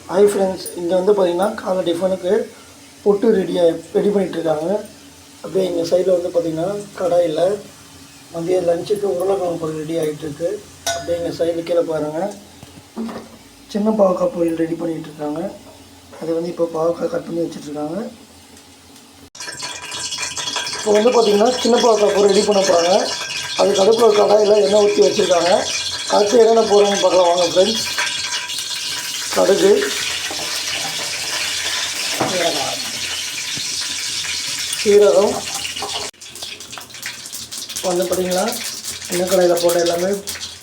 Hi friends, இங்கே வந்து பார்த்திங்கன்னா காலை டிஃபனுக்கு புட்டு ரெடி பண்ணிகிட்ருக்காங்க. அப்படியே எங்கள் சைடில் வந்து பார்த்திங்கன்னா கடாயில் மதிய லஞ்சுக்கு உருளைக்கிழங்கு பொரியல் ரெடி ஆகிட்டுருக்கு. அப்படியே எங்கள் சைடில் கீழே பாருங்கள், சின்ன பாவக்காய் பொரியல் ரெடி பண்ணிகிட்ருக்காங்க. அது வந்து இப்போ பாவக்காய் கட் பண்ணி வச்சுட்ருக்காங்க. இப்போ வந்து பார்த்திங்கன்னா சின்ன பாவக்காய் பொரியல் ரெடி பண்ண போகிறாங்க. அதுக்கு அடுப்பில் ஒரு கடாயில் எண்ணெய் ஊற்றி வச்சுருக்காங்க. அடுத்து என்னென்ன போடுறாங்கன்னு பார்க்கலாம் வாங்க ஃப்ரெண்ட்ஸ். கடுகு, சீரகம் வந்து பார்த்திங்கன்னா எண்ணெய் கடாயில் போட்ட எல்லாமே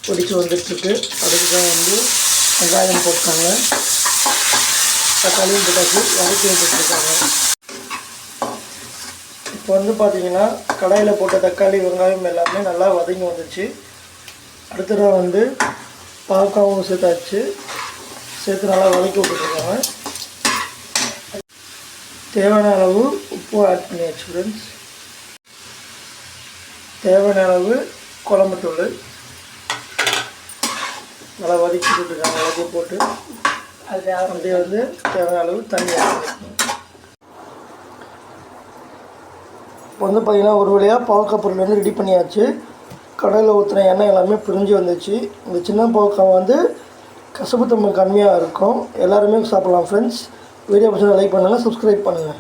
பிடிச்சி வந்துட்டுருக்கு. அதுக்கு தான் வந்து வெங்காயம் போட்டாங்க, தக்காளியும் போட்டாச்சு, வதக்கி வச்சுருக்காங்க. இப்போ வந்து பார்த்திங்கன்னா கடாயில் போட்ட தக்காளி வெங்காயம் எல்லாமே நல்லா வதங்கி வந்துச்சு. அடுத்ததாக வந்து பாவக்காவும் சேர்த்து நல்லா வதக்கி விட்டுருக்காங்க. தேவையான அளவு உப்பு ஆட் பண்ணியாச்சு ஃப்ரெண்ட்ஸ். தேவையான அளவு குழம்புத்தூள் நல்லா வதக்கி விட்டுருக்காங்க. எல்லாத்தையும் போட்டு அப்படியே வந்து தேவையான அளவு தண்ணி ஆட் பண்ணிக்கணும். இப்போ வந்து பார்த்திங்கன்னா ஒரு வழியாக பாவக்காய் பொரியல் வந்து ரெடி பண்ணியாச்சு. கடாயில் ஊற்றின எண்ணெய் எல்லாமே பிரிஞ்சு வந்துச்சு. இந்த சின்ன பாவக்காய் வந்து கசப்புத்தன்மை கம்மியாக இருக்கும். எல்லாருமே சாப்பிட்லாம் ஃப்ரெண்ட்ஸ். வீடியோ பிடிச்சா லைக் பண்ணுங்கள், சப்ஸ்கிரைப் பண்ணுங்கள்.